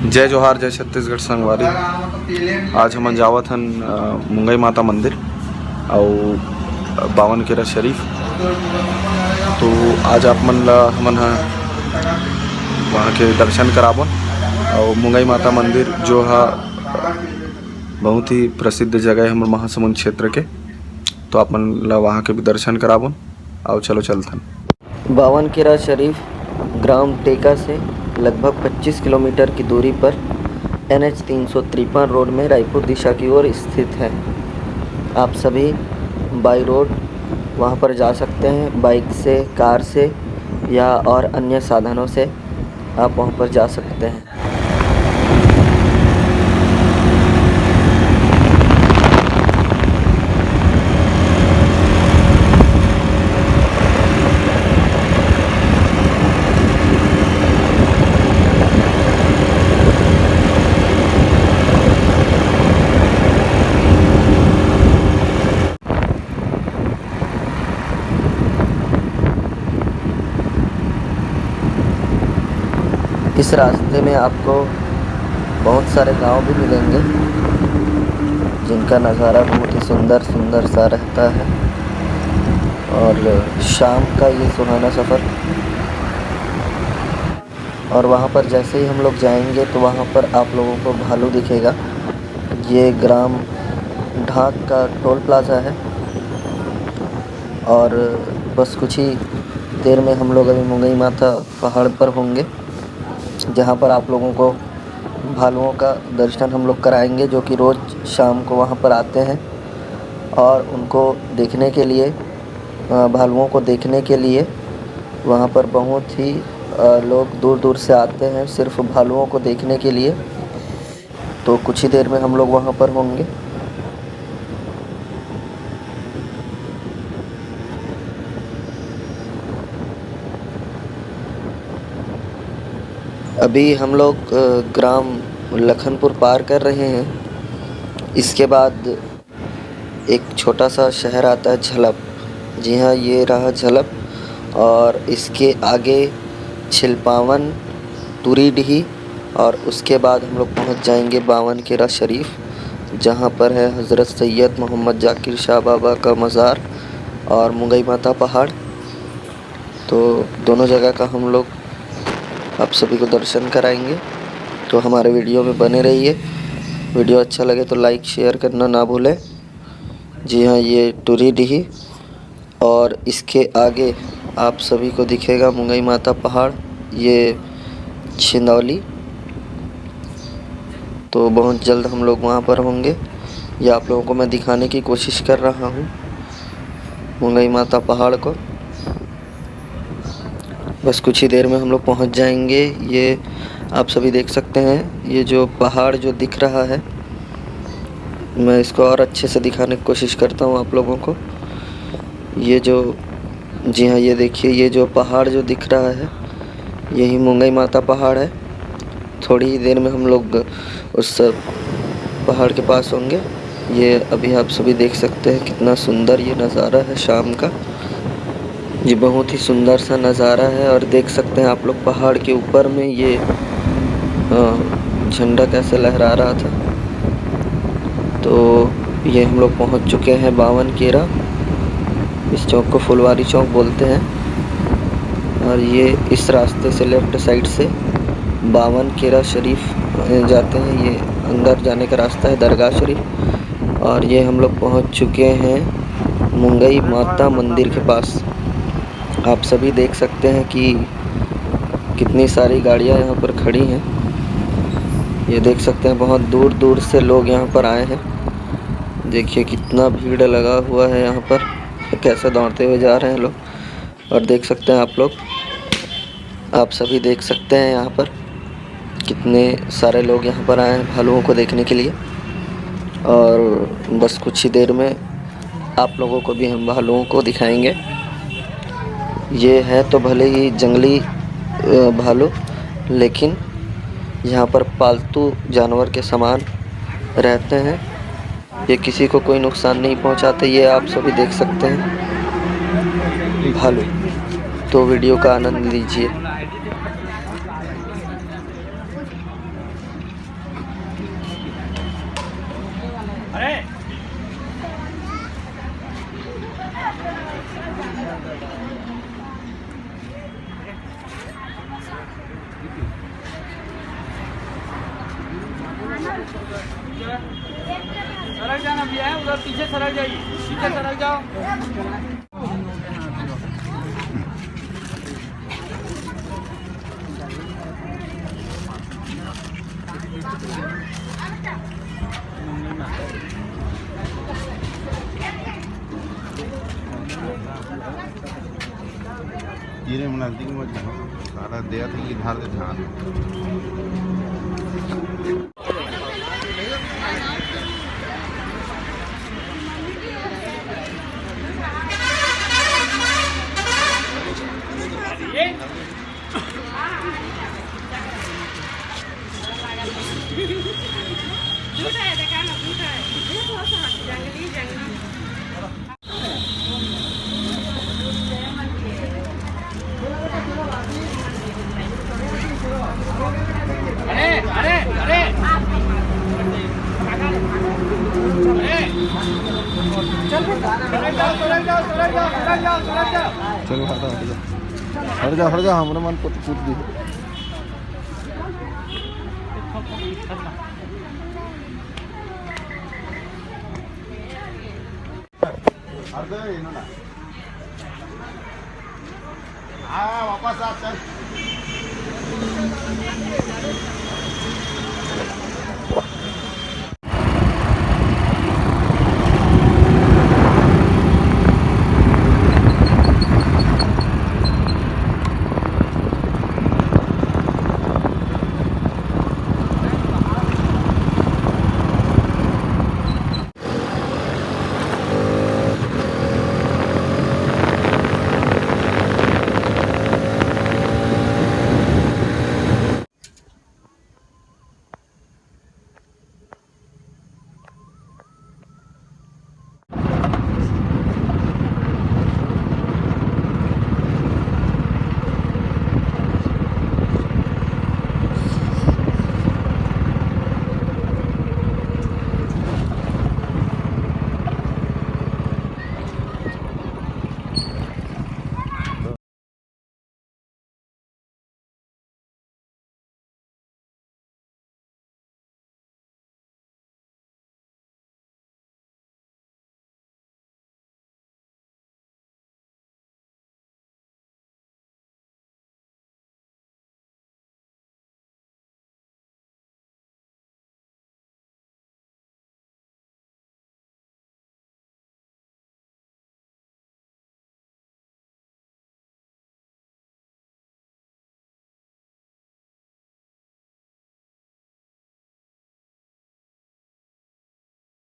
जय जोहार, जय छत्तीसगढ़ संगवारी। आज हमन जावत हन मुंगई माता मंदिर और बावन केरा शरीफ। तो आज आप मन ला हमन वहाँ के दर्शन कराबोन। और मुंगई माता मंदिर जो है बहुत ही प्रसिद्ध जगह है हमारे महासमुंद क्षेत्र के। तो आप मन ला वहाँ के भी दर्शन कराबोन। आओ चलो चलथन। बावन केरा शरीफ ग्राम टेका से लगभग 25 किलोमीटर की दूरी पर NH 353 रोड में रायपुर दिशा की ओर स्थित है। आप सभी बाई रोड वहां पर जा सकते हैं, बाइक से, कार से या और अन्य साधनों से आप वहां पर जा सकते हैं। इस रास्ते में आपको बहुत सारे गांव भी मिलेंगे जिनका नज़ारा बहुत ही सुंदर सुंदर सा रहता है। और शाम का ये सुहाना सफ़र। और वहाँ पर जैसे ही हम लोग जाएंगे तो वहाँ पर आप लोगों को भालू दिखेगा। ये ग्राम ढाक का टोल प्लाज़ा है। और बस कुछ ही देर में हम लोग अभी मुंगई माता पहाड़ पर होंगे, जहाँ पर आप लोगों को भालुओं का दर्शन हम लोग कराएंगे, जो कि रोज़ शाम को वहाँ पर आते हैं। और उनको देखने के लिए, भालुओं को देखने के लिए वहाँ पर बहुत ही लोग दूर दूर से आते हैं सिर्फ भालुओं को देखने के लिए। तो कुछ ही देर में हम लोग वहाँ पर होंगे। अभी हम लोग ग्राम लखनपुर पार कर रहे हैं। इसके बाद एक छोटा सा शहर आता है झलप। जी हाँ, ये रहा झलप। और इसके आगे छिलपावन, तुरीडीह और उसके बाद हम लोग पहुंच जाएंगे बावन केरा शरीफ, जहां पर है हज़रत सैयद मोहम्मद जाकिर शाह बाबा का मज़ार और मुंगई माता पहाड़। तो दोनों जगह का हम लोग आप सभी को दर्शन कराएंगे। तो हमारे वीडियो में बने रहिए। वीडियो अच्छा लगे तो लाइक शेयर करना ना भूलें। जी हाँ, ये तुरीडीह और इसके आगे आप सभी को दिखेगा मुंगई माता पहाड़, ये छिंदौली। तो बहुत जल्द हम लोग वहाँ पर होंगे। ये आप लोगों को मैं दिखाने की कोशिश कर रहा हूँ मुंगई माता पहाड़ को। बस कुछ ही देर में हम लोग पहुँच जाएंगे। ये आप सभी देख सकते हैं, ये जो पहाड़ जो दिख रहा है, मैं इसको और अच्छे से दिखाने की कोशिश करता हूँ आप लोगों को। ये जो, जी हाँ, ये देखिए, ये जो पहाड़ जो दिख रहा है यही मुंगई माता पहाड़ है। थोड़ी ही देर में हम लोग उस पहाड़ के पास होंगे। ये अभी आप सभी देख सकते हैं कितना सुंदर ये नज़ारा है शाम का। ये बहुत ही सुंदर सा नज़ारा है। और देख सकते हैं आप लोग पहाड़ के ऊपर में ये झंडा कैसे लहरा रहा था। तो ये हम लोग पहुंच चुके हैं बावन केरा। इस चौक को फुलवारी चौक बोलते हैं। और ये इस रास्ते से लेफ़्ट साइड से बावन केरा शरीफ जाते हैं। ये अंदर जाने का रास्ता है, दरगाह शरीफ। और ये हम लोग पहुंच चुके हैं मुंगई माता मंदिर के पास। आप सभी देख सकते हैं कि कितनी सारी गाड़ियां यहाँ पर खड़ी हैं। ये देख सकते हैं बहुत दूर दूर से लोग यहाँ पर आए हैं। देखिए कितना भीड़ लगा हुआ है यहाँ पर, कैसे दौड़ते हुए जा रहे हैं लोग। और देख सकते हैं आप लोग, आप सभी देख सकते हैं यहाँ पर कितने सारे लोग यहाँ पर आए हैं भालुओं को देखने के लिए। और बस कुछ ही देर में आप लोगों को भी हम भालुओं को दिखाएंगे। ये है तो भले ही जंगली भालू, लेकिन यहाँ पर पालतू जानवर के समान रहते हैं। ये किसी को कोई नुकसान नहीं पहुँचाते। ये आप सभी देख सकते हैं भालू। तो वीडियो का आनंद लीजिए। सरक जाना भैया है, उधर पीछे सरक जाइए, पीछे सरक जाओ। धीरे में नजदीक में सारा दिया था कि धार से ध्यान अरे अरे अरे चल सरक जाओ सरक जाओ सरक जाओ सरक जाओ सरक जाओ। चलो हट जा हमारे मन को तो कूद दी वापस आ चल